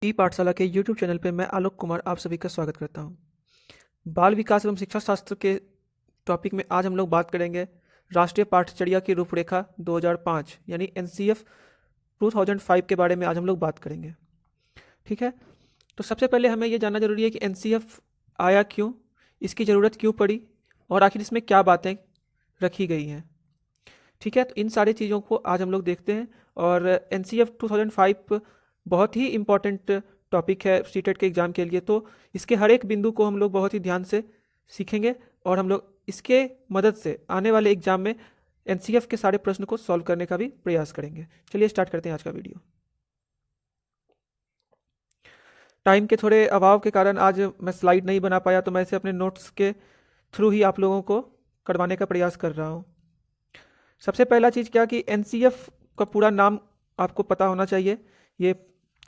ई पाठशाला के YouTube channel पे मैं आलोक कुमार आप सभी का स्वागत करता हूँ। बाल विकास एवं शिक्षा शास्त्र के टॉपिक में आज हम लोग बात करेंगे राष्ट्रीय पाठचर्या की रूपरेखा 2005 यानी एनसीएफ 2005 के बारे में आज हम लोग बात करेंगे। ठीक है, तो सबसे पहले हमें ये जानना जरूरी है कि एनसीएफ आया क्यों, इसकी ज़रूरत क्यों पड़ी और आखिर इसमें क्या बातें रखी गई हैं। ठीक है, तो इन सारी चीज़ों को आज हम लोग देखते हैं। और एनसीएफ 2005 बहुत ही इम्पॉर्टेंट टॉपिक है सीटेट के एग्ज़ाम के लिए, तो इसके हर एक बिंदु को हम लोग बहुत ही ध्यान से सीखेंगे और हम लोग इसके मदद से आने वाले एग्ज़ाम में एनसीएफ के सारे प्रश्न को सॉल्व करने का भी प्रयास करेंगे। चलिए स्टार्ट करते हैं आज का वीडियो। टाइम के थोड़े अभाव के कारण आज मैं स्लाइड नहीं बना पाया, तो मैं इसे अपने नोट्स के थ्रू ही आप लोगों को करवाने का प्रयास कर रहा हूँ। सबसे पहला चीज़ क्या कि एनसीएफ का पूरा नाम आपको पता होना चाहिए। ये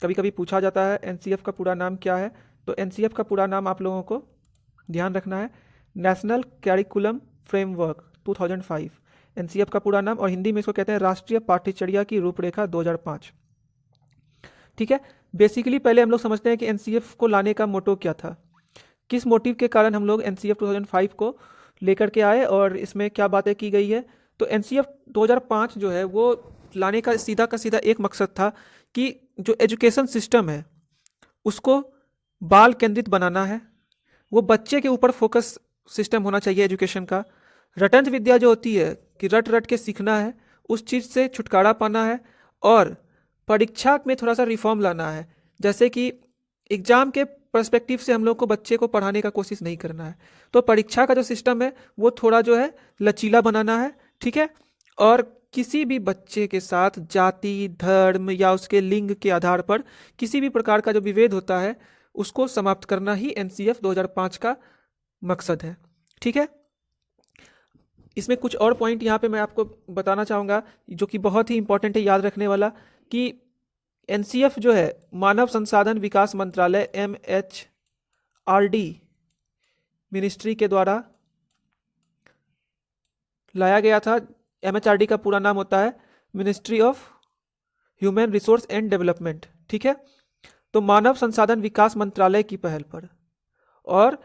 कभी कभी पूछा जाता है एनसीएफ का पूरा नाम क्या है, तो एनसीएफ का पूरा नाम आप लोगों को ध्यान रखना है नेशनल कैरिकुलम फ्रेमवर्क 2005। एनसीएफ का पूरा नाम, और हिंदी में इसको कहते हैं राष्ट्रीय पाठ्यचर्या की रूपरेखा 2005। ठीक है, बेसिकली पहले हम लोग समझते हैं कि एनसीएफ को लाने का मोटो क्या था, किस मोटिव के कारण हम लोग एनसीएफ 2005 को लेकर के आए और इसमें क्या बातें की गई है। तो एनसीएफ 2005 जो है वो लाने का सीधा एक मकसद था कि जो एजुकेशन सिस्टम है उसको बाल केंद्रित बनाना है, वो बच्चे के ऊपर फोकस सिस्टम होना चाहिए एजुकेशन का। रटंत विद्या जो होती है कि रट रट के सीखना है, उस चीज़ से छुटकारा पाना है और परीक्षा में थोड़ा सा रिफॉर्म लाना है। जैसे कि एग्ज़ाम के पर्सपेक्टिव से हम लोग को बच्चे को पढ़ाने का कोशिश नहीं करना है, तो परीक्षा का जो सिस्टम है वो थोड़ा जो है लचीला बनाना है। ठीक है, और किसी भी बच्चे के साथ जाति, धर्म या उसके लिंग के आधार पर किसी भी प्रकार का जो विभेद होता है उसको समाप्त करना ही एनसीएफ 2005 का मकसद है। ठीक है, इसमें कुछ और पॉइंट यहाँ पे मैं आपको बताना चाहूँगा जो कि बहुत ही इंपॉर्टेंट है याद रखने वाला, कि एनसीएफ जो है मानव संसाधन विकास मंत्रालय MHRD मिनिस्ट्री के द्वारा लाया गया था। MHRD का पूरा नाम होता है ministry of human resource and development. ठीक है, तो मानव संसाधन विकास मंत्रालय की पहल पर, और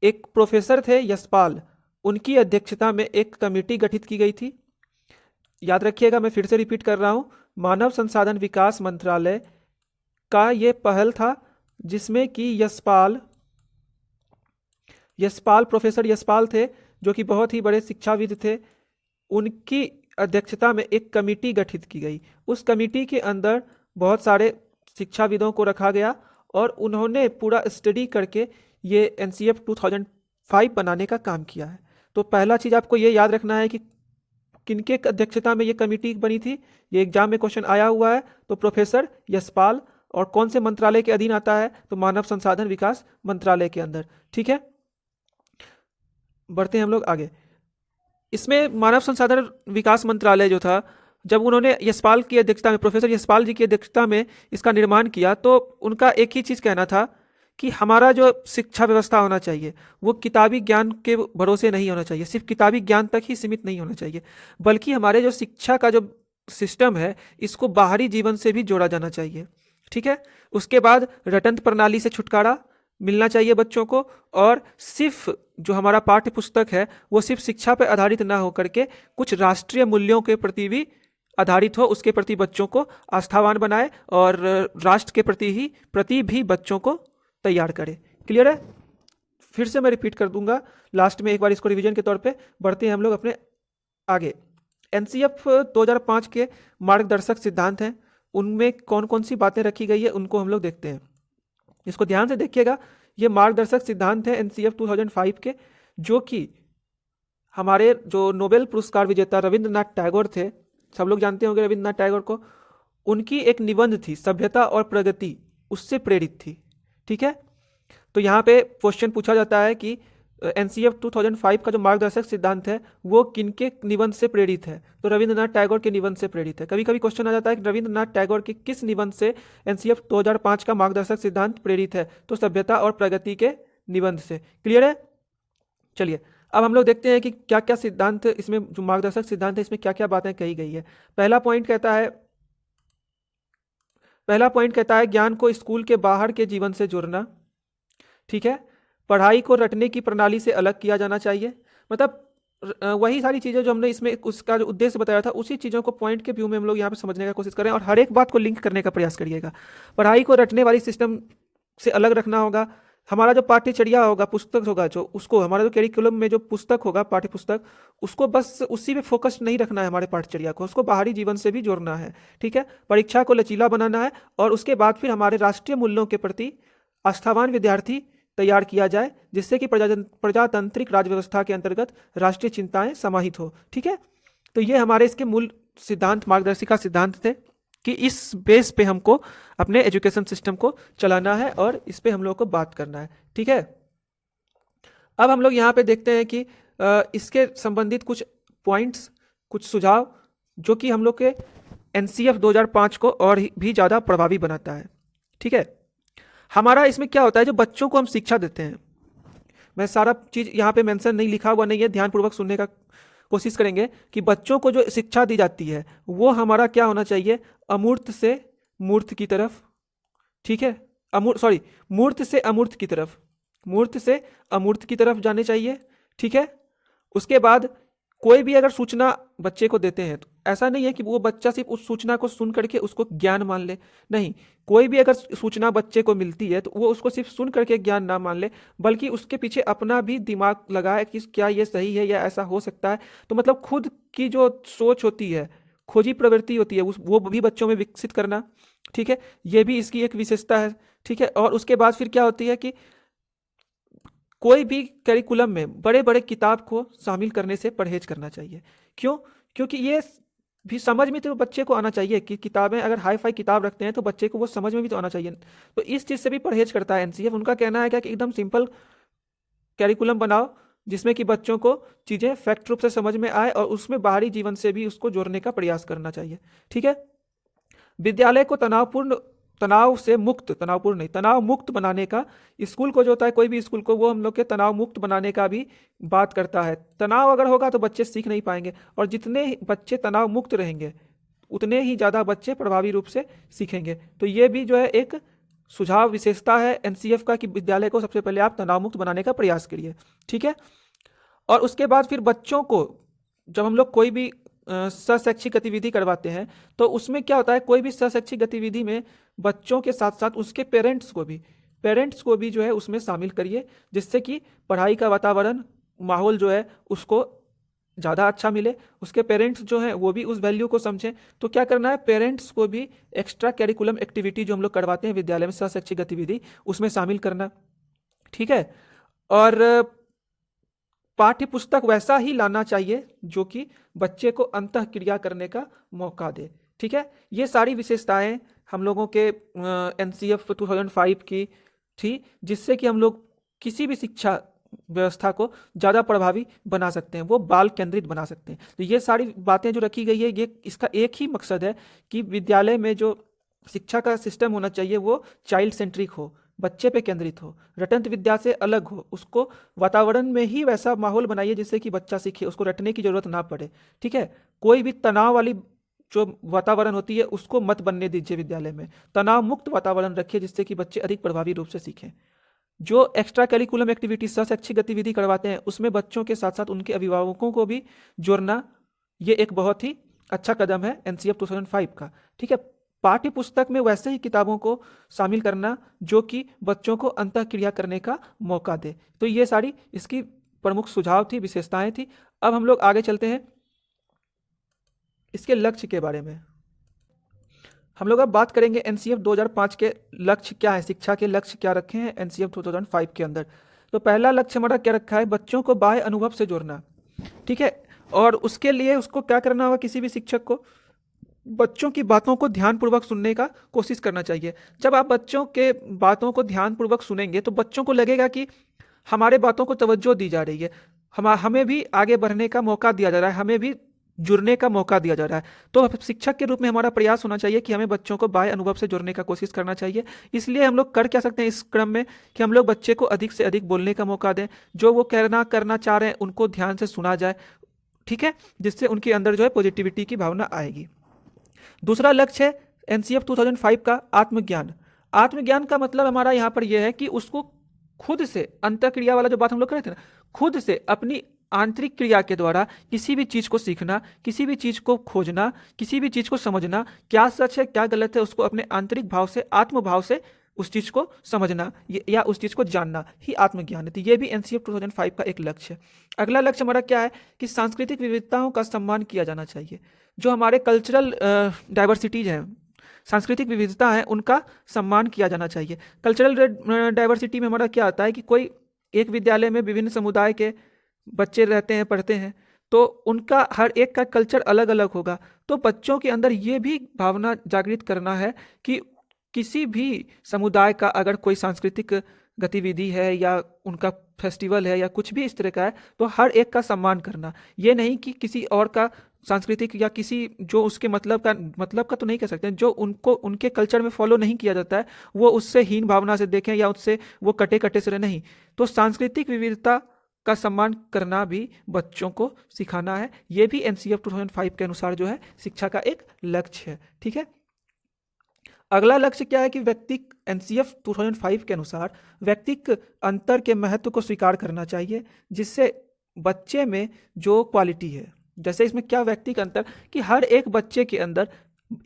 एक प्रोफेसर थे यशपाल, उनकी अध्यक्षता में एक कमेटी गठित की गई थी। याद रखिएगा, मैं फिर से रिपीट कर रहा हूं, मानव संसाधन विकास मंत्रालय का ये पहल था जिसमें कि यशपाल प्रोफेसर यशपाल थे जो कि बहुत ही बड़े शिक्षाविद थे। उनकी अध्यक्षता में एक कमेटी गठित की गई। उस कमेटी के अंदर बहुत सारे शिक्षाविदों को रखा गया और उन्होंने पूरा स्टडी करके ये एनसीएफ 2005 बनाने का काम किया है। तो पहला चीज़ आपको ये याद रखना है कि किनके अध्यक्षता में ये कमेटी बनी थी। ये एग्जाम में क्वेश्चन आया हुआ है, तो प्रोफेसर यशपाल, और कौन से मंत्रालय के अधीन आता है, तो मानव संसाधन विकास मंत्रालय के अंदर। ठीक है, बढ़ते हैं हम लोग आगे। इसमें मानव संसाधन विकास मंत्रालय जो था, जब उन्होंने यशपाल की अध्यक्षता में, प्रोफेसर यशपाल जी की अध्यक्षता में इसका निर्माण किया, तो उनका एक ही चीज़ कहना था कि हमारा जो शिक्षा व्यवस्था होना चाहिए वो किताबी ज्ञान के भरोसे नहीं होना चाहिए, सिर्फ किताबी ज्ञान तक ही सीमित नहीं होना चाहिए, बल्कि हमारे जो शिक्षा का जो सिस्टम है इसको बाहरी जीवन से भी जोड़ा जाना चाहिए। ठीक है, उसके बाद रटंत प्रणाली से छुटकारा मिलना चाहिए बच्चों को, और सिर्फ जो हमारा पाठ्य पुस्तक है वो सिर्फ शिक्षा पर आधारित ना होकर के कुछ राष्ट्रीय मूल्यों के प्रति भी आधारित हो, उसके प्रति बच्चों को आस्थावान बनाए और राष्ट्र के प्रति भी बच्चों को तैयार करे। क्लियर है? फिर से मैं रिपीट कर दूंगा लास्ट में एक बार इसको रिवीजन के तौर पे। बढ़ते हैं हम लोग अपने आगे। एनसीएफ 2005 के मार्गदर्शक सिद्धांत हैं, उनमें कौन कौन सी बातें रखी गई है उनको हम लोग देखते हैं। इसको ध्यान से देखिएगा, ये मार्गदर्शक सिद्धांत है एनसीएफ 2005 के, जो कि हमारे जो नोबेल पुरस्कार विजेता रविंद्रनाथ टैगोर थे, सब लोग जानते होंगे रविंद्रनाथ टैगोर को, उनकी एक निबंध थी सभ्यता और प्रगति, उससे प्रेरित थी। ठीक है, तो यहाँ पे क्वेश्चन पूछा जाता है कि एनसीएफ 2005 का जो मार्गदर्शक सिद्धांत है वो किनके निबंध से प्रेरित है, तो रविंद्रनाथ टैगोर के निबंध से प्रेरित है। कभी कभी क्वेश्चन आ जाता है कि रविंद्रनाथ टैगोर के किस निबंध से एनसीएफ 2005 का मार्गदर्शक सिद्धांत प्रेरित है, तो सभ्यता और प्रगति के निबंध से। क्लियर है? चलिए अब हम लोग देखते हैं कि क्या क्या सिद्धांत इसमें, जो मार्गदर्शक सिद्धांत है इसमें क्या क्या बातें कही गई है। पहला पहला पॉइंट कहता है ज्ञान को स्कूल के बाहर के जीवन से जोड़ना। ठीक है, पढ़ाई को रटने की प्रणाली से अलग किया जाना चाहिए। मतलब वही सारी चीज़ें जो हमने इसमें उसका जो उद्देश्य बताया था, उसी चीज़ों को पॉइंट के व्यू में हम लोग यहाँ पे समझने का कोशिश करें और हर एक बात को लिंक करने का प्रयास करिएगा। पढ़ाई को रटने वाली सिस्टम से अलग रखना होगा। हमारा जो पाठ्यचर्या होगा, पुस्तक होगा, जो उसको हमारा जो करिकुलम में जो पुस्तक होगा, पाठ्य पुस्तक, उसको बस उसी पे फोकस नहीं रखना है हमारे पाठ्यचर्या को, उसको बाहरी जीवन से भी जोड़ना है। ठीक है, परीक्षा को लचीला बनाना है और उसके बाद फिर हमारे राष्ट्रीय मूल्यों के प्रति आस्थावान विद्यार्थी तैयार किया जाए, जिससे कि प्रजातांत्रिक राज व्यवस्था के अंतर्गत राष्ट्रीय चिंताएं समाहित हो। ठीक है, तो ये हमारे इसके मूल सिद्धांत, मार्गदर्शिका सिद्धांत थे कि इस बेस पे हमको अपने एजुकेशन सिस्टम को चलाना है और इस पे हम लोग को बात करना है। ठीक है, अब हम लोग यहाँ पे देखते हैं कि इसके संबंधित कुछ पॉइंट्स, कुछ सुझाव जो कि हम लोग के एनसीएफ 2005 को और भी ज़्यादा प्रभावी बनाता है। ठीक है, हमारा इसमें क्या होता है, जो बच्चों को हम शिक्षा देते हैं, मैं सारा चीज़ यहाँ पे मेंशन नहीं, लिखा हुआ नहीं है, ध्यानपूर्वक सुनने का कोशिश करेंगे कि बच्चों को जो शिक्षा दी जाती है वो हमारा क्या होना चाहिए, अमूर्त से मूर्त की तरफ। ठीक है, मूर्त से अमूर्त की तरफ, मूर्त से अमूर्त की तरफ जाने चाहिए। ठीक है, उसके बाद कोई भी अगर सूचना बच्चे को देते हैं तो ऐसा नहीं है कि वो बच्चा सिर्फ उस सूचना को सुन करके उसको ज्ञान मान ले, नहीं, कोई भी अगर सूचना बच्चे को मिलती है तो वो उसको सिर्फ सुन करके ज्ञान ना मान ले, बल्कि उसके पीछे अपना भी दिमाग लगाए कि क्या ये सही है या ऐसा हो सकता है। तो मतलब खुद की जो सोच होती है, खोजी प्रवृत्ति होती है, वो भी बच्चों में विकसित करना। ठीक है, ये भी इसकी एक विशेषता है। ठीक है, और उसके बाद फिर क्या होती है कि कोई भी करिकुलम में बड़े बड़े किताब को शामिल करने से परहेज करना चाहिए। क्यों? क्योंकि ये भी समझ में तो बच्चे को आना चाहिए कि किताबें, अगर हाई फाई किताब रखते हैं तो बच्चे को वो समझ में भी तो आना चाहिए। तो इस चीज़ से भी परहेज करता है एनसीएफ। उनका कहना है क्या कि एकदम सिंपल करिकुलम बनाओ जिसमें कि बच्चों को चीज़ें फैक्ट रूप से समझ में आए और उसमें बाहरी जीवन से भी उसको जोड़ने का प्रयास करना चाहिए। ठीक है, विद्यालय को तनाव मुक्त बनाने का, स्कूल को जो होता है, कोई भी स्कूल को, वो हम लोग के तनाव मुक्त बनाने का भी बात करता है। तनाव अगर होगा तो बच्चे सीख नहीं पाएंगे, और जितने बच्चे तनाव मुक्त रहेंगे उतने ही ज़्यादा बच्चे प्रभावी रूप से सीखेंगे। तो ये भी जो है एक सुझाव, विशेषता है एनसीएफ का कि विद्यालय को सबसे पहले आप तनाव मुक्त बनाने का प्रयास करिए। ठीक है, और उसके बाद फिर बच्चों को जब हम लोग कोई भी सहशैक्षिक गतिविधि करवाते हैं तो उसमें क्या होता है, कोई भी सहशैक्षिक गतिविधि में बच्चों के साथ साथ उसके पेरेंट्स को भी जो है उसमें शामिल करिए, जिससे कि पढ़ाई का वातावरण, माहौल जो है उसको ज़्यादा अच्छा मिले, उसके पेरेंट्स जो हैं वो भी उस वैल्यू को समझें। तो क्या करना है, पेरेंट्स को भी एक्स्ट्रा कैरिकुलम एक्टिविटी जो हम लोग करवाते हैं विद्यालय में, सहशैक्षिक गतिविधि, उसमें शामिल करना। ठीक है, और पाठ्य पुस्तक वैसा ही लाना चाहिए जो कि बच्चे को अंतः क्रिया करने का मौका दे। ठीक है, ये सारी विशेषताएं हम लोगों के एनसीएफ 2005 की थी, जिससे कि हम लोग किसी भी शिक्षा व्यवस्था को ज़्यादा प्रभावी बना सकते हैं, वो बाल केंद्रित बना सकते हैं। तो ये सारी बातें जो रखी गई है, ये इसका एक ही मकसद है कि विद्यालय में जो शिक्षा का सिस्टम होना चाहिए वो चाइल्ड सेंट्रिक हो, बच्चे पे केंद्रित हो, रटंत विद्या से अलग हो। उसको वातावरण में ही वैसा माहौल बनाइए जिससे कि बच्चा सीखे, उसको रटने की जरूरत ना पड़े। ठीक है, कोई भी तनाव वाली जो वातावरण होती है उसको मत बनने दीजिए विद्यालय में, तनाव मुक्त वातावरण रखिए जिससे कि बच्चे अधिक प्रभावी रूप से सीखें। जो एक्स्ट्रा करिकुलम एक्टिविटी, सहशैक्षिक गतिविधि करवाते हैं, उसमें बच्चों के साथ साथ उनके अभिभावकों को भी जोड़ना, ये एक बहुत ही अच्छा कदम है एनसीएफ 2005 का। ठीक है, पाठ्य पुस्तक में वैसे ही किताबों को शामिल करना जो कि बच्चों को अंतः क्रिया करने का मौका दे। तो ये सारी इसकी प्रमुख सुझाव थी, विशेषताएं थी। अब हम लोग आगे चलते हैं इसके लक्ष्य के बारे में। हम लोग अब बात करेंगे एनसीएफ 2005 के लक्ष्य क्या है, शिक्षा के लक्ष्य क्या रखे हैं एनसीएफ 2005 के अंदर। तो पहला लक्ष्य हमारा क्या रखा है, बच्चों को बाह्य अनुभव से जोड़ना। ठीक है, और उसके लिए उसको क्या करना होगा, किसी भी शिक्षक को बच्चों की बातों को ध्यानपूर्वक सुनने का कोशिश करना चाहिए। जब आप बच्चों के बातों को ध्यानपूर्वक सुनेंगे तो बच्चों को लगेगा कि हमारे बातों को तवज्जो दी जा रही है, हमें भी आगे बढ़ने का मौका दिया जा रहा है, हमें भी जुड़ने का मौका दिया जा रहा है। तो शिक्षक के रूप में हमारा प्रयास होना चाहिए कि हमें बच्चों को बाह्य अनुभव से जोड़ने का कोशिश करना चाहिए। इसलिए हम लोग कर क्या सकते हैं इस क्रम में कि हम लोग बच्चे को अधिक से अधिक बोलने का मौका दें, जो वो करना चाह रहे हैं उनको ध्यान से सुना जाए। ठीक है, जिससे उनके अंदर जो है पॉजिटिविटी की भावना आएगी। दूसरा लक्ष्य है एनसीएफ 2005 का आत्मज्ञान। आत्मज्ञान का मतलब हमारा यहाँ पर यह है कि उसको खुद से, अंतःक्रिया वाला जो बात हम लोग कर रहे थे ना, खुद से अपनी आंतरिक क्रिया के द्वारा किसी भी चीज को सीखना, किसी भी चीज को खोजना, किसी भी चीज को समझना, क्या सच है क्या गलत है, उसको अपने आंतरिक भाव से, आत्म भाव से उस चीज को समझना या उस चीज को जानना ही आत्मज्ञान है। तो ये भी एनसीएफ 2005 का एक लक्ष्य है। अगला लक्ष्य हमारा क्या है कि सांस्कृतिक विविधताओं का सम्मान किया जाना चाहिए। जो हमारे कल्चरल डाइवर्सिटीज हैं, सांस्कृतिक विविधता है, उनका सम्मान किया जाना चाहिए। कल्चरल डाइवर्सिटी में हमारा क्या आता है कि कोई एक विद्यालय में विभिन्न समुदाय के बच्चे रहते हैं, पढ़ते हैं, तो उनका हर एक का कल्चर अलग अलग होगा। तो बच्चों के अंदर ये भी भावना जागृत करना है कि किसी भी समुदाय का अगर कोई सांस्कृतिक गतिविधि है या उनका फेस्टिवल है या कुछ भी इस तरह का है, तो हर एक का सम्मान करना। ये नहीं कि किसी और का सांस्कृतिक या किसी जो उसके मतलब का तो नहीं कह सकते, जो उनको उनके कल्चर में फॉलो नहीं किया जाता है, वो उससे हीन भावना से देखें या उससे वो कटे कटे से नहीं। तो सांस्कृतिक विविधता का सम्मान करना भी बच्चों को सिखाना है। ये भी एनसीएफ 2005 के अनुसार जो है शिक्षा का एक लक्ष्य है। ठीक है, अगला लक्ष्य क्या है कि व्यक्ति, एनसीएफ 2005 के अनुसार व्यक्तिक अंतर के महत्व को स्वीकार करना चाहिए, जिससे बच्चे में जो क्वालिटी है, जैसे इसमें क्या व्यक्तिक अंतर कि हर एक बच्चे के अंदर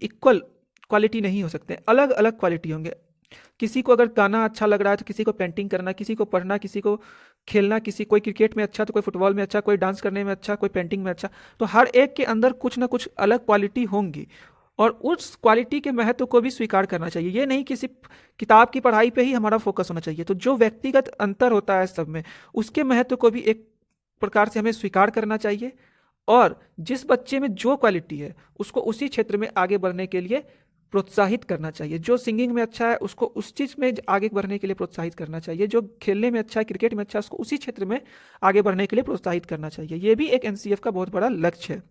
इक्वल क्वालिटी नहीं हो सकते, अलग अलग क्वालिटी होंगे। किसी को अगर गाना अच्छा लग रहा है तो किसी को पेंटिंग करना, किसी को पढ़ना, किसी को खेलना, कोई क्रिकेट में अच्छा तो कोई फुटबॉल में अच्छा, कोई डांस करने में अच्छा, कोई पेंटिंग में अच्छा। तो हर एक के अंदर कुछ ना कुछ अलग क्वालिटी होंगी और उस क्वालिटी के महत्व को भी स्वीकार करना चाहिए। ये नहीं कि सिर्फ किताब की पढ़ाई पे ही हमारा फोकस होना चाहिए। तो जो व्यक्तिगत अंतर होता है सब में, उसके महत्व को भी एक प्रकार से हमें स्वीकार करना चाहिए और जिस बच्चे में जो क्वालिटी है उसको उसी क्षेत्र में आगे बढ़ने के लिए प्रोत्साहित करना चाहिए। जो सिंगिंग में अच्छा है उसको उस चीज़ में आगे बढ़ने के लिए प्रोत्साहित करना चाहिए। जो खेलने में अच्छा है, क्रिकेट में अच्छा है, उसको उसी क्षेत्र में आगे बढ़ने के लिए प्रोत्साहित करना चाहिए। ये भी एक एनसीएफ का बहुत बड़ा लक्ष्य है।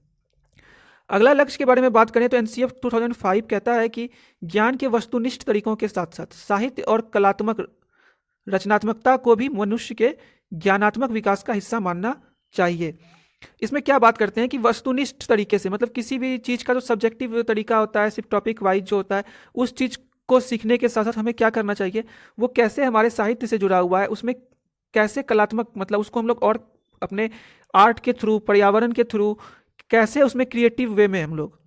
अगला लक्ष्य के बारे में बात करें तो एनसीएफ 2005 कहता है कि ज्ञान के वस्तुनिष्ठ तरीकों के साथ साथ साहित्य और कलात्मक रचनात्मकता को भी मनुष्य के ज्ञानात्मक विकास का हिस्सा मानना चाहिए। इसमें क्या बात करते हैं कि वस्तुनिष्ठ तरीके से, मतलब किसी भी चीज का जो सब्जेक्टिव तरीका होता है, सिर्फ टॉपिक वाइज जो होता है, उस चीज को सीखने के साथ साथ हमें क्या करना चाहिए, वो कैसे हमारे साहित्य से जुड़ा हुआ है, उसमें कैसे कलात्मक, मतलब उसको हम लोग और अपने आर्ट के थ्रू, पर्यावरण के थ्रू, कैसे उसमें क्रिएटिव वे में हम लोग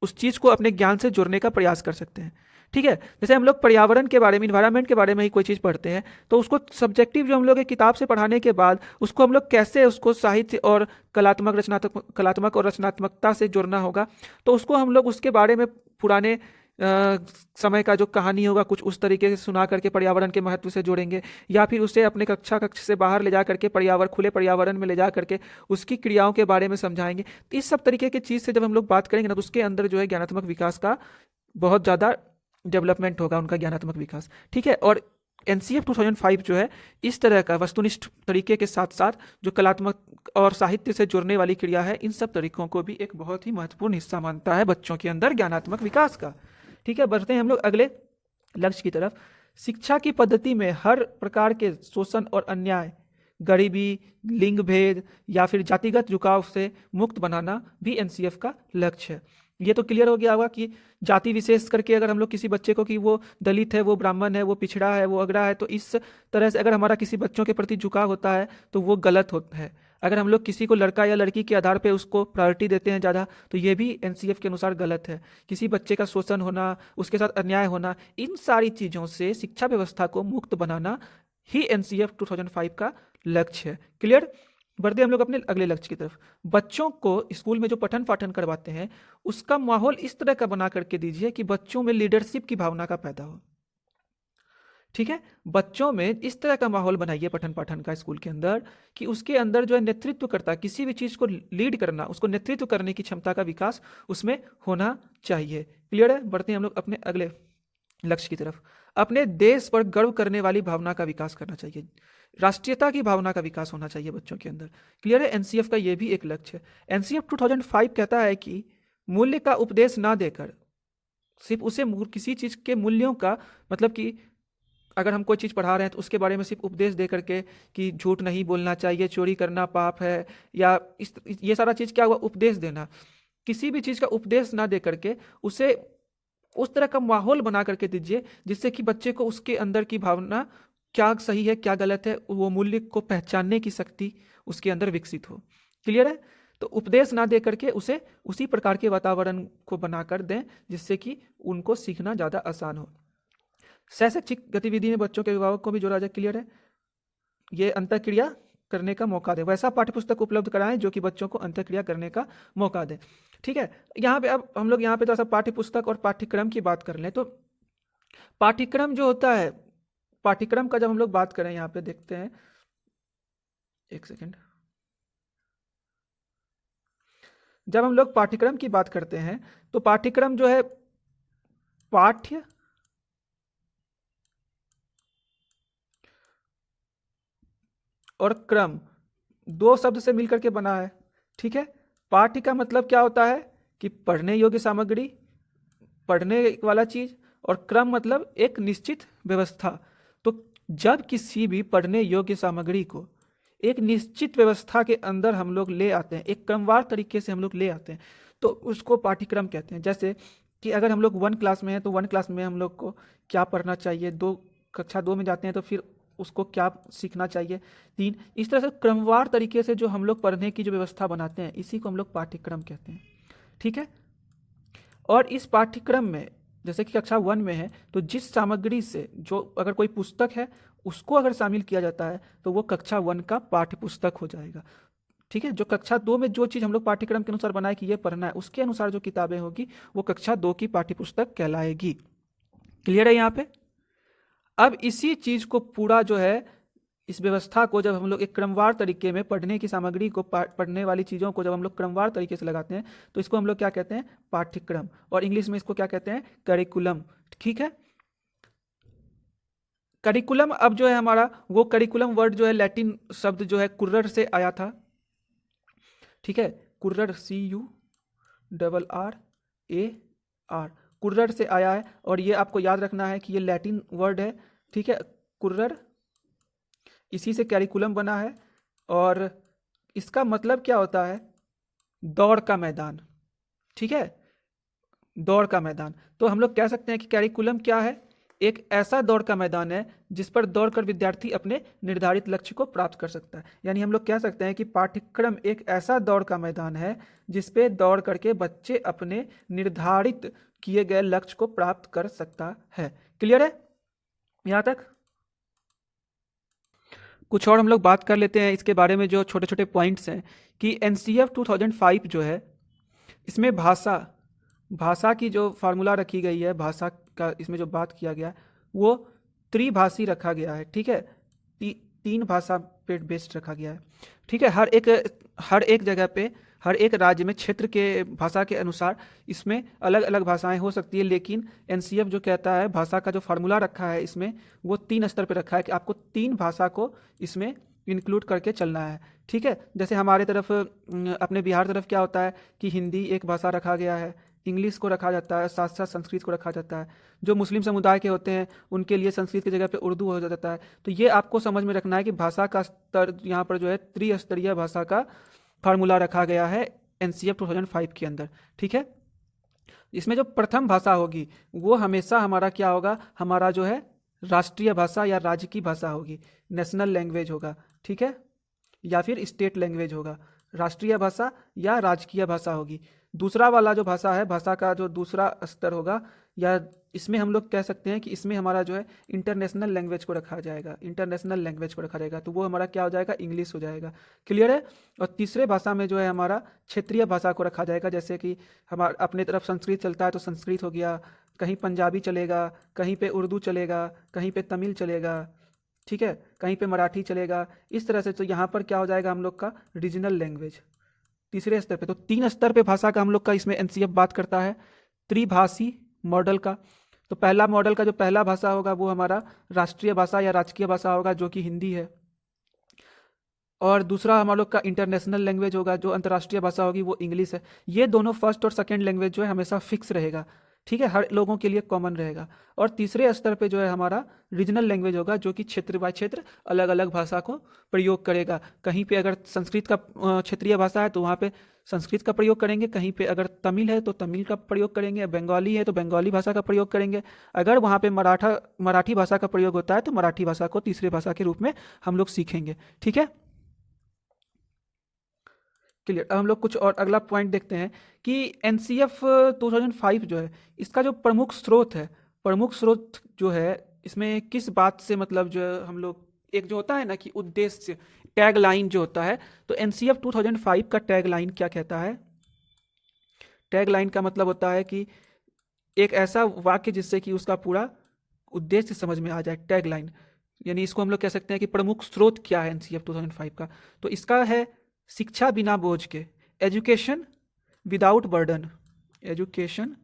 उस चीज को अपने ज्ञान से जोड़ने का प्रयास कर सकते हैं। ठीक है, जैसे हम लोग पर्यावरण के बारे में, इन्वायरमेंट के बारे में ही कोई चीज़ पढ़ते हैं, तो उसको सब्जेक्टिव जो हम लोग एक किताब से पढ़ाने के बाद उसको हम लोग कैसे उसको साहित्य और कलात्मक और रचनात्मकता से जोड़ना होगा। तो उसको हम लोग उसके बारे में पुराने समय का जो कहानी होगा कुछ उस तरीके से सुना करके पर्यावरण के महत्व से जोड़ेंगे, या फिर उसे अपने कक्ष से बाहर ले जा करके खुले पर्यावरण में ले जा करके उसकी क्रियाओं के बारे में समझाएंगे। तो इस सब तरीके की चीज़ से जब हम लोग बात करेंगे ना, तो उसके अंदर जो है ज्ञानात्मक विकास का बहुत ज़्यादा डेवलपमेंट होगा, उनका ज्ञानात्मक विकास। ठीक है, और एनसीएफ 2005 जो है इस तरह का वस्तुनिष्ठ तरीके के साथ साथ जो कलात्मक और साहित्य से जुड़ने वाली क्रिया है, इन सब तरीकों को भी एक बहुत ही महत्वपूर्ण हिस्सा मानता है बच्चों के अंदर ज्ञानात्मक विकास का। ठीक है, बढ़ते हैं हम लोग अगले लक्ष्य की तरफ। शिक्षा की पद्धति में हर प्रकार के शोषण और अन्याय, गरीबी, लिंग भेद या फिर जातिगत झुकाव से मुक्त बनाना भी एनसीएफ का लक्ष्य है। ये तो क्लियर हो गया होगा कि जाति विशेष करके अगर हम लोग किसी बच्चे को कि वो दलित है, वो ब्राह्मण है, वो पिछड़ा है, वो अगड़ा है, तो इस तरह से अगर हमारा किसी बच्चों के प्रति झुकाव होता है तो वो गलत होता है। अगर हम लोग किसी को लड़का या लड़की के आधार पे उसको प्रायोरिटी देते हैं ज़्यादा, तो ये भी एनसीएफ के अनुसार गलत है। किसी बच्चे का शोषण होना, उसके साथ अन्याय होना, इन सारी चीज़ों से शिक्षा व्यवस्था को मुक्त बनाना ही एनसीएफ 2005 का लक्ष्य है। क्लियर, बढ़ते हम लोग अपने अगले लक्ष्य की तरफ। बच्चों को स्कूल में जो पठन पाठन करवाते हैं उसका माहौल इस तरह का बना करके दीजिए कि बच्चों में लीडरशिप की भावना का पैदा हो। ठीक है, बच्चों में इस तरह का माहौल बनाइए पठन पाठन का स्कूल के अंदर कि उसके अंदर जो है नेतृत्व करता, किसी भी चीज को लीड करना, उसको नेतृत्व करने की क्षमता का विकास उसमें होना चाहिए। क्लियर है, बढ़ते हैं हम लोग अपने अगले लक्ष्य की तरफ। अपने देश पर गर्व करने वाली भावना का विकास करना चाहिए, राष्ट्रीयता की भावना का विकास होना चाहिए बच्चों के अंदर। क्लियर है, एनसीएफ का यह भी एक लक्ष्य है। एनसीएफ 2005 कहता है कि मूल्य का उपदेश ना देकर सिर्फ उसे किसी चीज के मूल्यों का, मतलब कि अगर हम कोई चीज़ पढ़ा रहे हैं तो उसके बारे में सिर्फ उपदेश दे करके कि झूठ नहीं बोलना चाहिए, चोरी करना पाप है, या ये सारा चीज़ क्या हुआ, उपदेश देना। किसी भी चीज़ का उपदेश ना दे करके उसे उस तरह का माहौल बना करके दीजिए जिससे कि बच्चे को उसके अंदर की भावना, क्या सही है क्या गलत है, वो मूल्य को पहचानने की शक्ति उसके अंदर विकसित हो। क्लियर है? तो उपदेश ना दे करके उसे उसी प्रकार के वातावरण को बनाकर दें जिससे कि उनको सीखना ज़्यादा आसान हो। सहशैक्षिक गतिविधि में बच्चों के अभिभावक को भी जोड़ा जाए। क्लियर है? ये अंतःक्रिया करने का मौका दे, वैसा पाठ्यपुस्तक उपलब्ध कराएं जो कि बच्चों को अंतःक्रिया करने का मौका दे। ठीक है, यहाँ पे अब हम लोग यहाँ पे थोड़ा सा पाठ्यपुस्तक और पाठ्यक्रम की बात कर लें। तो पाठ्यक्रम जो होता है, पाठ्यक्रम का जब हम लोग बात करें, यहाँ पे देखते हैं, एक सेकेंड। जब हम लोग पाठ्यक्रम की बात करते हैं तो पाठ्यक्रम जो है पाठ्य और क्रम दो शब्द से मिलकर के बना है। ठीक है, पाठ्य का मतलब क्या होता है कि पढ़ने योग्य सामग्री, पढ़ने वाला चीज, और क्रम मतलब एक निश्चित व्यवस्था। तो जब किसी भी पढ़ने योग्य सामग्री को एक निश्चित व्यवस्था के अंदर हम लोग ले आते हैं, एक क्रमवार तरीके से हम लोग ले आते हैं, तो उसको पाठ्यक्रम कहते हैं। जैसे कि अगर हम लोग 1 क्लास में हैं तो 1 क्लास में हम लोग को क्या पढ़ना चाहिए, कक्षा 2 में जाते हैं तो फिर उसको क्या सीखना चाहिए, 3, इस तरह से क्रमवार तरीके से जो हम लोग पढ़ने की जो व्यवस्था बनाते हैं, इसी को हम लोग पाठ्यक्रम कहते हैं। ठीक है, और इस पाठ्यक्रम में जैसे कि कक्षा 1 में है तो जिस सामग्री से, जो अगर कोई पुस्तक है उसको अगर शामिल किया जाता है तो वो कक्षा 1 का पाठ्य पुस्तक हो जाएगा। ठीक है, जो कक्षा 2 में जो चीज़ हम लोग पाठ्यक्रम के अनुसार बनाए कि ये पढ़ना है, उसके अनुसार जो किताबें होगी वो कक्षा 2 की पाठ्य पुस्तक कहलाएगी। क्लियर है यहाँ पे? अब इसी चीज को पूरा जो है, इस व्यवस्था को जब हम लोग एक क्रमवार तरीके में पढ़ने की सामग्री को, पढ़ने वाली चीज़ों को जब हम लोग क्रमवार तरीके से लगाते हैं तो इसको हम लोग क्या कहते हैं, पाठ्यक्रम, और इंग्लिश में इसको क्या कहते हैं, करिकुलम। ठीक है, करिकुलम अब जो है हमारा, वो करिकुलम वर्ड जो है लैटिन शब्द जो है कुर्रर से आया था। ठीक है, कुर्रर, CURRAR, कुर्रर से आया है, और ये आपको याद रखना है कि ये लैटिन वर्ड है। ठीक है, कुर्रर, इसी से कैरिकुलम बना है, और इसका मतलब क्या होता है, दौड़ का मैदान। ठीक है, दौड़ का मैदान। तो हम लोग कह सकते हैं कि कैरिकुलम क्या है, एक ऐसा दौड़ का मैदान है जिस पर दौड़कर विद्यार्थी अपने निर्धारित लक्ष्य को प्राप्त कर सकता है। यानी हम लोग कह सकते हैं कि पाठ्यक्रम एक ऐसा दौड़ का मैदान है जिस पे दौड़ करके बच्चे अपने निर्धारित किए गए लक्ष्य को प्राप्त कर सकता है। क्लियर है यहाँ तक? कुछ और हम लोग बात कर लेते हैं इसके बारे में, जो छोटे छोटे पॉइंट्स हैं कि NCF 2005 जो है, इसमें भाषा की जो फार्मूला रखी गई है, भाषा का इसमें जो बात किया गया है वो त्रिभाषी रखा गया है। ठीक है, 3 भाषा पे बेस्ड रखा गया है। ठीक है, हर एक जगह पे, हर एक राज्य में क्षेत्र के भाषा के अनुसार इसमें अलग अलग भाषाएं हो सकती है, लेकिन NCF जो कहता है, भाषा का जो फार्मूला रखा है इसमें, वो 3 स्तर पे रखा है कि आपको 3 भाषा को इसमें इंक्लूड करके चलना है। ठीक है, जैसे हमारे तरफ, अपने बिहार तरफ क्या होता है कि हिंदी एक भाषा रखा गया है, इंग्लिश को रखा जाता है, साथ साथ संस्कृत को रखा जाता है। जो मुस्लिम समुदाय के होते हैं उनके लिए संस्कृत की जगह पे उर्दू हो जाता है। तो ये आपको समझ में रखना है कि भाषा का स्तर यहाँ पर जो है त्रिस्तरीय भाषा का फार्मूला रखा गया है NCF 2005 के अंदर। ठीक है, इसमें जो प्रथम भाषा होगी वो हमेशा हमारा क्या होगा, हमारा जो है राष्ट्रीय भाषा या राज्य की भाषा होगी, नेशनल लैंग्वेज होगा। ठीक है, या फिर स्टेट लैंग्वेज होगा, राष्ट्रीय भाषा या राजकीय भाषा होगी। दूसरा वाला जो भाषा है, भाषा का जो दूसरा स्तर होगा, या इसमें हम लोग कह सकते हैं कि इसमें हमारा जो है इंटरनेशनल लैंग्वेज को रखा जाएगा, इंटरनेशनल लैंग्वेज को रखा जाएगा, तो वो हमारा क्या हो जाएगा, इंग्लिश हो जाएगा। क्लियर है? और तीसरे भाषा में जो है हमारा क्षेत्रीय भाषा को रखा जाएगा, जैसे कि हमारे अपने तरफ संस्कृत चलता है तो संस्कृत हो गया, कहीं पंजाबी चलेगा, कहीं पे उर्दू चलेगा, कहीं पे तमिल चलेगा। ठीक है, कहीं पे मराठी चलेगा, इस तरह से। तो यहाँ पर क्या हो जाएगा हम लोग का रीजनल लैंग्वेज तीसरे स्तर पे। तो 3 स्तर पे भाषा का हम लोग का इसमें NCF बात करता है, त्रिभाषी मॉडल का। तो पहला मॉडल का जो पहला भाषा होगा वो हमारा राष्ट्रीय भाषा या राजकीय भाषा होगा, जो कि हिंदी है। और दूसरा हम लोग का इंटरनेशनल लैंग्वेज होगा, जो अंतर्राष्ट्रीय भाषा होगी, वो इंग्लिश है। ये दोनों फर्स्ट और सेकेंड लैंग्वेज जो है हमेशा फिक्स रहेगा ठीक है, हर लोगों के लिए कॉमन रहेगा। और तीसरे स्तर पे जो है हमारा रीजनल लैंग्वेज होगा, जो कि क्षेत्र बाय क्षेत्र अलग अलग भाषा को प्रयोग करेगा। कहीं पे अगर संस्कृत का क्षेत्रीय भाषा है तो वहाँ पे संस्कृत का प्रयोग करेंगे, कहीं पे अगर तमिल है तो तमिल का प्रयोग करेंगे, बंगाली है तो बंगाली भाषा का प्रयोग करेंगे। अगर वहाँ पे मराठी भाषा का प्रयोग होता है तो मराठी भाषा को तीसरे भाषा के रूप में हम लोग सीखेंगे। ठीक है, क्लियर। अब हम लोग कुछ और अगला पॉइंट देखते हैं कि एनसीएफ 2005 जो है, इसका जो प्रमुख स्रोत है, प्रमुख स्रोत जो है इसमें किस बात से मतलब जो है हम लोग, एक जो होता है ना कि उद्देश्य, टैग लाइन जो होता है, तो एनसीएफ 2005 का टैग लाइन क्या कहता है? टैग लाइन का मतलब होता है कि एक ऐसा वाक्य जिससे कि उसका पूरा उद्देश्य समझ में आ जाए, टैग लाइन। यानी इसको हम लोग कह सकते हैं कि प्रमुख स्रोत क्या है एनसीएफ 2005 का, तो इसका है शिक्षा बिना बोझ के, education without burden, education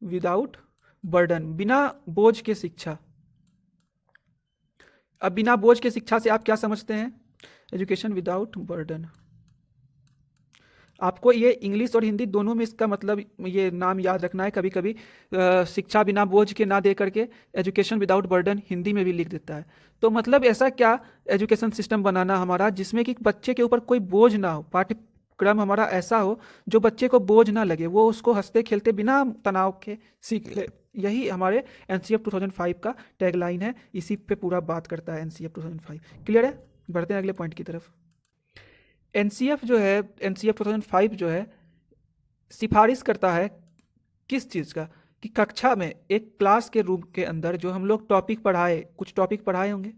without burden, बिना बोझ के शिक्षा। अब बिना बोझ के शिक्षा से आप क्या समझते हैं? Education without burden. आपको ये इंग्लिश और हिंदी दोनों में इसका मतलब ये नाम याद रखना है। कभी कभी शिक्षा बिना बोझ के ना दे करके एजुकेशन विदाउट बर्डन हिंदी में भी लिख देता है। तो मतलब ऐसा क्या एजुकेशन सिस्टम बनाना हमारा जिसमें कि बच्चे के ऊपर कोई बोझ ना हो, पाठ्यक्रम हमारा ऐसा हो जो बच्चे को बोझ ना लगे, वो उसको हंसते खेलते बिना तनाव के सीख ले। यही हमारे एनसीएफ 2005 का टैगलाइन है, इसी पे पूरा बात करता है एनसीएफ 2005। क्लियर है? बढ़ते हैं अगले पॉइंट की तरफ। एनसीएफ जो है, एनसीएफ 2005 जो है सिफारिश करता है किस चीज़ का, कि कक्षा में एक क्लास के रूम के अंदर जो हम लोग टॉपिक पढ़ाए, कुछ टॉपिक पढ़ाए होंगे,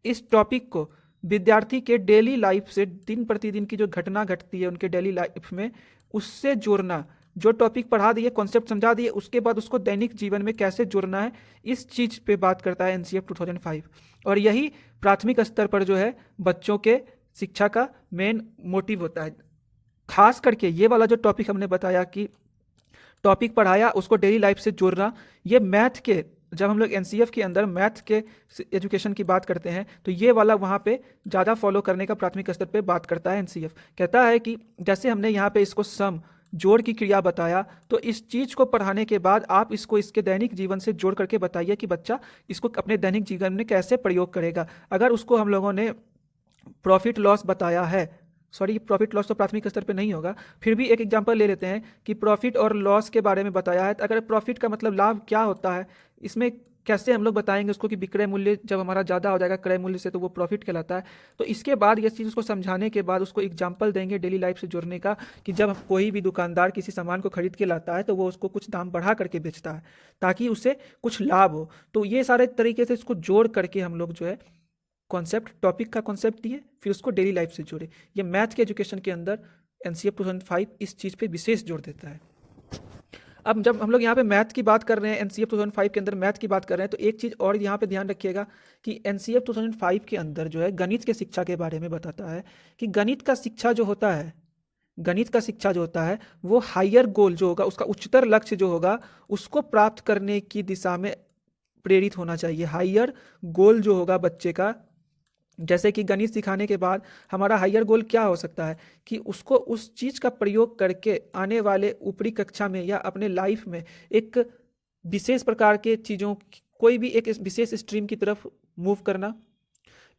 इस टॉपिक को विद्यार्थी के डेली लाइफ से, दिन प्रतिदिन की जो घटना घटती है उनके डेली लाइफ में, उससे जोड़ना। जो टॉपिक पढ़ा दिए, कॉन्सेप्ट समझा दिए, उसके बाद उसको दैनिक जीवन में कैसे जोड़ना है, इस चीज़ पे बात करता है एनसीएफ 2005। और यही प्राथमिक स्तर पर जो है बच्चों के शिक्षा का मेन मोटिव होता है। खास करके ये वाला जो टॉपिक हमने बताया कि टॉपिक पढ़ाया उसको डेली लाइफ से जोड़ना, ये मैथ के, जब हम लोग एनसीएफ के अंदर मैथ के एजुकेशन की बात करते हैं तो ये वाला वहाँ पे ज़्यादा फॉलो करने का प्राथमिक स्तर पे बात करता है एनसीएफ। कहता है कि जैसे हमने यहाँ पे इसको सम, जोड़ की क्रिया बताया, तो इस चीज़ को पढ़ाने के बाद आप इसको इसके दैनिक जीवन से जोड़ करके बताइए कि बच्चा इसको अपने दैनिक जीवन में कैसे प्रयोग करेगा। अगर उसको हम लोगों ने प्रॉफिट लॉस बताया है, सॉरी प्रॉफिट लॉस तो प्राथमिक स्तर पे नहीं होगा, फिर भी एक एग्जांपल ले लेते हैं कि प्रॉफिट और लॉस के बारे में बताया है, तो अगर प्रॉफिट का मतलब लाभ क्या होता है, इसमें कैसे हम लोग बताएंगे उसको कि विक्रय मूल्य जब हमारा ज़्यादा हो जाएगा क्रय मूल्य से तो वो प्रॉफिट कहलाता है। तो इसके बाद ये चीज़ उसको समझाने के बाद उसको एग्जाम्पल देंगे डेली लाइफ से जोड़ने का, कि जब कोई भी दुकानदार किसी सामान को खरीद के लाता है तो वो उसको कुछ दाम बढ़ा करके बेचता है ताकि उसे कुछ लाभ हो। तो ये सारे तरीके से इसको जोड़ करके हम लोग जो है कॉन्सेप्ट, टॉपिक का कॉन्सेप्ट दिए, फिर उसको डेली लाइफ से जोड़े। ये मैथ के एजुकेशन के अंदर एनसीएफ 2005 इस चीज़ पे विशेष जोर देता है। अब जब हम लोग यहाँ पे मैथ की बात कर रहे हैं, एनसीएफ 2005 के अंदर मैथ की बात कर रहे हैं, तो एक चीज़ और यहाँ पे ध्यान रखिएगा कि एनसीएफ 2005 के अंदर जो है गणित के शिक्षा के बारे में बताता है कि गणित का शिक्षा जो होता है, गणित का शिक्षा जो होता है वो हायर गोल जो होगा, उसका उच्चतर लक्ष्य जो होगा उसको प्राप्त करने की दिशा में प्रेरित होना चाहिए। हायर गोल जो होगा बच्चे का, जैसे कि गणित सिखाने के बाद हमारा हायर गोल क्या हो सकता है कि उसको उस चीज़ का प्रयोग करके आने वाले ऊपरी कक्षा में या अपने लाइफ में एक विशेष प्रकार के चीज़ों, कोई भी एक विशेष स्ट्रीम की तरफ मूव करना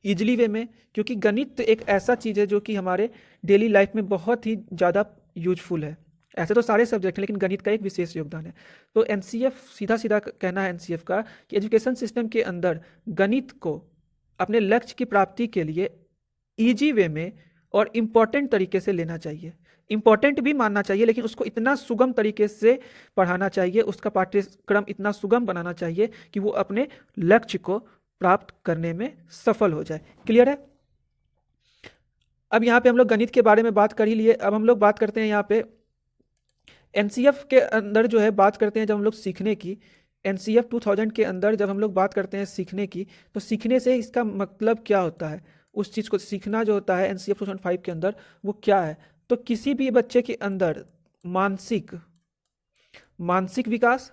ईजिली वे में, क्योंकि गणित एक ऐसा चीज़ है जो कि हमारे डेली लाइफ में बहुत ही ज़्यादा यूजफुल है। ऐसे तो सारे सब्जेक्ट हैं लेकिन गणित का एक विशेष योगदान है। तो एनसीएफ सीधा सीधा कहना है एनसीएफ का कि एजुकेशन सिस्टम के अंदर गणित को अपने लक्ष्य की प्राप्ति के लिए ईजी वे में और इम्पॉर्टेंट तरीके से लेना चाहिए। इम्पॉर्टेंट भी मानना चाहिए लेकिन उसको इतना सुगम तरीके से पढ़ाना चाहिए, उसका पाठ्यक्रम इतना सुगम बनाना चाहिए कि वो अपने लक्ष्य को प्राप्त करने में सफल हो जाए। क्लियर है? अब यहाँ पे हम लोग गणित के बारे में बात कर ही लिए, अब हम लोग बात करते हैं यहाँ पे एनसीएफ के अंदर जो है बात करते हैं जब हम लोग सीखने की। एनसीएफ 2000 के अंदर जब हम लोग बात करते हैं सीखने की, तो सीखने से इसका मतलब क्या होता है, उस चीज़ को सीखना जो होता है एनसीएफ 2005 के अंदर वो क्या है। तो किसी भी बच्चे के अंदर मानसिक विकास,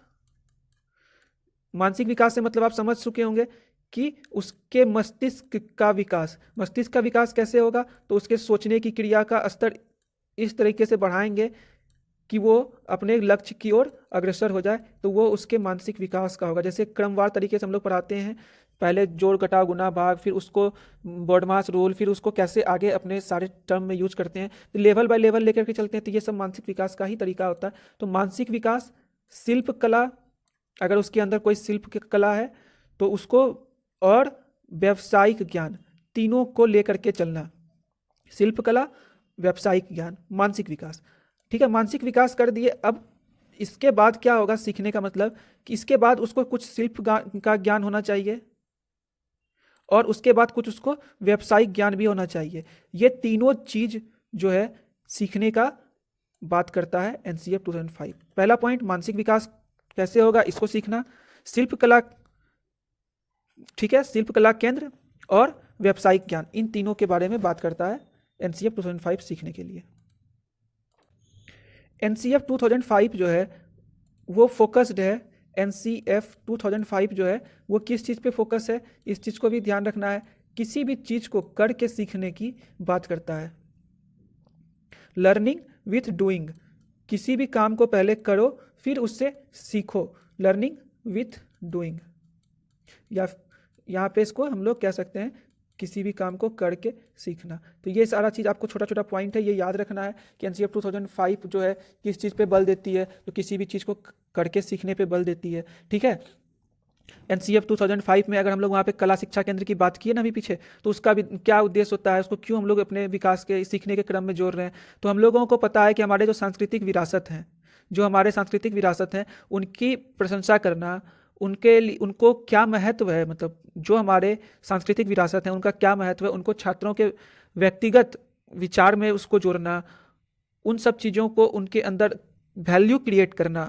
मानसिक विकास से मतलब आप समझ चुके होंगे कि उसके मस्तिष्क का विकास, मस्तिष्क का विकास कैसे होगा, तो उसके सोचने की क्रिया का स्तर इस तरीके से बढ़ाएंगे कि वो अपने लक्ष्य की ओर अग्रसर हो जाए, तो वो उसके मानसिक विकास का होगा। जैसे क्रमवार तरीके से हम लोग पढ़ाते हैं, पहले जोड़ घटाव गुना भाग, फिर उसको बॉडमास रूल, फिर उसको कैसे आगे अपने सारे टर्म में यूज करते हैं, तो लेवल बाय लेवल लेकर के चलते हैं। तो ये सब मानसिक विकास का ही तरीका होता है। तो मानसिक विकास, शिल्प कला, अगर उसके अंदर कोई शिल्प की कला है तो उसको, और व्यावसायिक ज्ञान, तीनों को लेकर के चलना, शिल्प कला, व्यावसायिक ज्ञान, मानसिक विकास। ठीक है, मानसिक विकास कर दिए। अब इसके बाद क्या होगा सीखने का मतलब, कि इसके बाद उसको कुछ शिल्प का ज्ञान होना चाहिए, और उसके बाद कुछ उसको व्यावसायिक ज्ञान भी होना चाहिए। ये तीनों चीज जो है सीखने का बात करता है एनसीएफ 2005। पहला पॉइंट, मानसिक विकास कैसे होगा इसको सीखना, शिल्प कला, ठीक है, शिल्प कला केंद्र और व्यावसायिक ज्ञान, इन तीनों के बारे में बात करता है एनसीएफ 2005 सीखने के लिए। एनसीएफ 2005 जो है वो फोकस्ड है, एनसीएफ 2005 जो है वो किस चीज़ पे फोकस है, इस चीज़ को भी ध्यान रखना है। किसी भी चीज़ को करके सीखने की बात करता है। लर्निंग विथ डूइंग, किसी भी काम को पहले करो फिर उससे सीखो, लर्निंग विथ डूइंग। या यहाँ पे इसको हम लोग कह सकते हैं किसी भी काम को करके सीखना। तो ये सारा चीज़ आपको छोटा छोटा पॉइंट है, ये याद रखना है कि एनसीएफ 2005 जो है किस चीज़ पे बल देती है, तो किसी भी चीज़ को करके सीखने पे बल देती है। ठीक है, एनसीएफ 2005 में अगर हम लोग वहाँ पे कला शिक्षा केंद्र की बात किए ना अभी पीछे, तो उसका भी क्या उद्देश्य होता है, उसको क्यों हम लोग अपने विकास के सीखने के क्रम में जोड़ रहे हैं। तो हम लोगों को पता है कि हमारे जो सांस्कृतिक विरासत हैं, जो हमारे सांस्कृतिक विरासत हैं उनकी प्रशंसा करना, उनके लिए उनको क्या महत्व है, मतलब जो हमारे सांस्कृतिक विरासत हैं उनका क्या महत्व है, उनको छात्रों के व्यक्तिगत विचार में उसको जोड़ना, उन सब चीज़ों को उनके अंदर वैल्यू क्रिएट करना,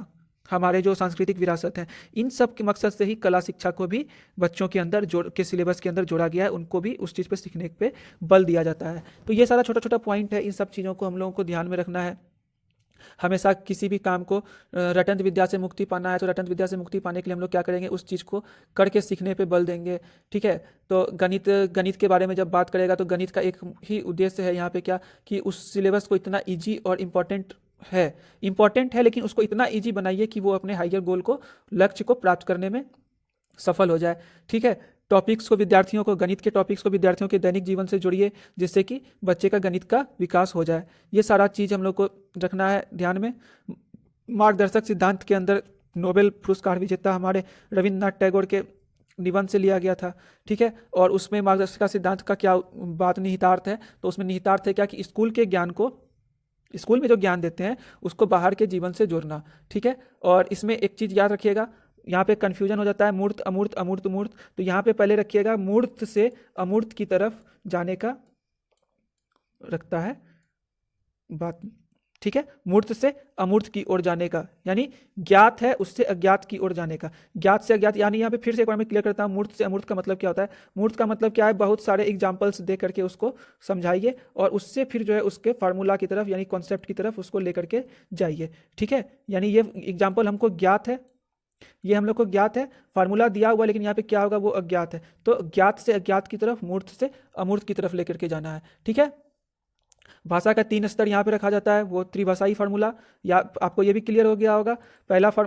हमारे जो सांस्कृतिक विरासत हैं, इन सब के मकसद से ही कला शिक्षा को भी बच्चों के अंदर जोड़ के सिलेबस के अंदर जोड़ा गया है, उनको भी उस चीज़ पे सीखने पे बल दिया जाता है। तो ये सारा छोटा छोटा पॉइंट है, इन सब चीज़ों को हम लोगों को ध्यान में रखना है। हमेशा किसी भी काम को रटंत विद्या से मुक्ति पाना है, तो रटंत विद्या से मुक्ति पाने के लिए हम लोग क्या करेंगे, उस चीज़ को करके सीखने पे बल देंगे। ठीक है, तो गणित के बारे में जब बात करेगा तो गणित का एक ही उद्देश्य है यहाँ पे क्या, कि उस सिलेबस को इतना ईजी और इम्पॉर्टेंट है लेकिन उसको इतना ईजी बनाइए कि वो अपने हायर गोल को, लक्ष्य को प्राप्त करने में सफल हो जाए। ठीक है, टॉपिक्स को विद्यार्थियों को, गणित के टॉपिक्स को विद्यार्थियों के दैनिक जीवन से जोड़िए, जिससे कि बच्चे का गणित का विकास हो जाए। ये सारा चीज़ हम लोग को रखना है ध्यान में। मार्गदर्शक सिद्धांत के अंदर नोबेल पुरस्कार विजेता हमारे रविन्द्रनाथ टैगोर के निबंध से लिया गया था। ठीक है, और उसमें मार्गदर्शक सिद्धांत का क्या बात निहितार्थ है, तो उसमें निहितार्थ है क्या, कि स्कूल के ज्ञान को, स्कूल में जो ज्ञान देते हैं उसको बाहर के जीवन से जोड़ना। ठीक है, और इसमें एक चीज़ याद रखिएगा, यहाँ पे कन्फ्यूजन हो जाता है मूर्त अमूर्त, अमूर्त मूर्त, तो यहाँ पे पहले रखिएगा मूर्त से अमूर्त की तरफ जाने का रखता है बात। ठीक है, मूर्त से अमूर्त की ओर जाने का, यानी ज्ञात है उससे अज्ञात की ओर जाने का, ज्ञात से अज्ञात। यानी यहाँ पे फिर से एक बार मैं क्लियर करता हूँ, मूर्त से अमूर्त का मतलब क्या होता है। मूर्त का मतलब क्या है, बहुत सारे एग्जाम्पल्स दे करके उसको समझाइए और उससे फिर जो है उसके फार्मूला की तरफ, यानी कॉन्सेप्ट की तरफ उसको लेकर के जाइए। ठीक है, यानी ये एग्जाम्पल हमको ज्ञात है, ये हम लोग को ज्ञात है, फार्मूला दिया हुआ, लेकिन यहाँ पे क्या होगा, वो अज्ञात है। तो ज्ञात से अज्ञात की तरफ, मूर्त से अमूर्त की तरफ लेकर के जाना है। ठीक है, भाषा का 3 स्तर यहाँ पे रखा जाता है, वो त्रिभाषाई फार्मूला, या आपको ये भी क्लियर हो गया होगा।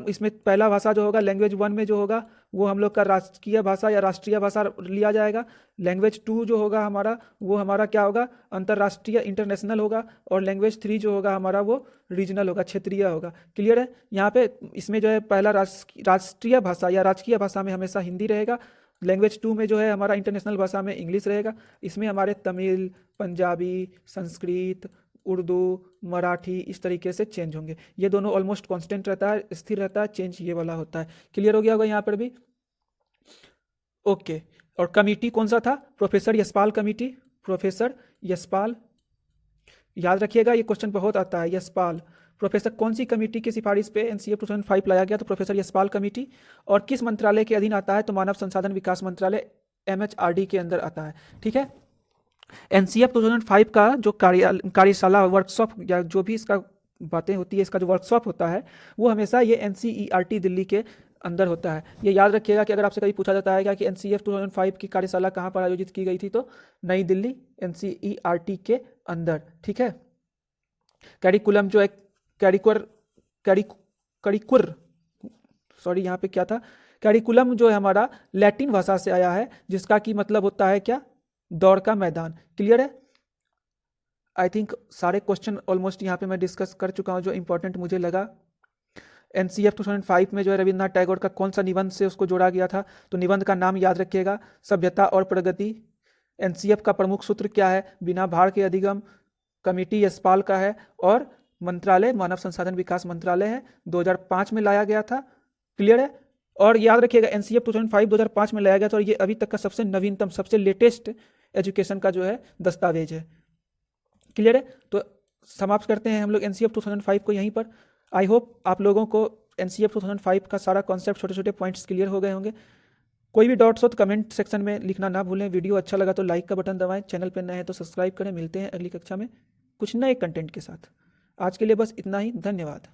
इसमें पहला भाषा जो होगा लैंग्वेज 1 में जो होगा वो हम लोग का राजकीय भाषा या राष्ट्रीय भाषा लिया जाएगा। लैंग्वेज 2 जो होगा हमारा, वो हमारा क्या होगा, अंतर्राष्ट्रीय इंटरनेशनल होगा। और लैंग्वेज 3 जो होगा हमारा, वो रीजनल होगा, क्षेत्रीय होगा। क्लियर है, यहाँ पे इसमें जो है पहला राष्ट्रीय भाषा या राजकीय भाषा में हमेशा हिंदी रहेगा। लैंग्वेज 2 में जो है हमारा इंटरनेशनल भाषा में इंग्लिश रहेगा। इसमें हमारे तमिल, पंजाबी, संस्कृत, उर्दू, मराठी इस तरीके से चेंज होंगे। ये दोनों ऑलमोस्ट कांस्टेंट रहता है, स्थिर रहता है, चेंज ये वाला होता है। क्लियर हो गया होगा यहाँ पर भी। ओके, और कमिटी कौन सा था, professor Yashpal committee, professor Yashpal, याद रखिएगा ये क्वेश्चन बहुत आता है। यशपाल प्रोफेसर कौन सी कमेटी की सिफारिश पे एनसीएफ 2005 लाया गया, तो प्रोफेसर यशपाल कमेटी। और किस मंत्रालय के अधीन आता है, तो मानव संसाधन विकास मंत्रालय, एमएचआरडी के अंदर आता है। ठीक है, एनसीएफ 2005 का जो कार्यशाला वर्कशॉप या जो भी इसका बातें होती है, इसका जो वर्कशॉप होता है वो हमेशा ये एनसीईआरटी दिल्ली के अंदर होता है। ये याद रखिएगा कि अगर आपसे कभी पूछा जाता है क्या कि एनसीएफ 2005 की कार्यशाला कहाँ पर आयोजित की गई थी, तो नई दिल्ली एनसीईआरटी के अंदर। ठीक है, कैरिकुलम जो एक कैरिकुलर करिकुर सॉरी यहाँ पे क्या था, कैरिकुलम जो है हमारा लैटिन भाषा से आया है, जिसका की मतलब होता है क्या, दौड़ का मैदान। क्लियर है? आई थिंक सारे क्वेश्चन ऑलमोस्ट यहाँ पे मैं डिस्कस कर चुका हूँ जो इंपॉर्टेंट मुझे लगा। एनसीएफ 2005 में जो है रविन्द्रनाथ टैगोर का कौन सा निबंध से उसको जोड़ा गया था, तो निबंध का नाम याद रखिएगा, सभ्यता और प्रगति। एनसीएफ का प्रमुख सूत्र क्या है, बिना भार के अधिगम। कमिटी यशपाल का है, और मंत्रालय मानव संसाधन विकास मंत्रालय है, 2005 में लाया गया था। क्लियर है? और याद रखिएगा एनसीएफ 2005 में लाया गया था, और ये अभी तक का सबसे नवीनतम, सबसे लेटेस्ट एजुकेशन का जो है दस्तावेज है। क्लियर है? तो समाप्त करते हैं हम लोग एनसीएफ 2005 को यहीं पर। आई होप आप लोगों को एनसीएफ 2005 का सारा कॉन्सेप्ट, छोटे छोटे पॉइंट्स क्लियर हो गए होंगे। कोई भी डाउट्स हो तो कमेंट सेक्शन में लिखना ना भूलें। वीडियो अच्छा लगा तो लाइक का बटन दबाएं, चैनल पर नए हैं तो सब्सक्राइब करें। मिलते हैं अगली कक्षा में कुछ नए कंटेंट के साथ। आज के लिए बस इतना ही, धन्यवाद।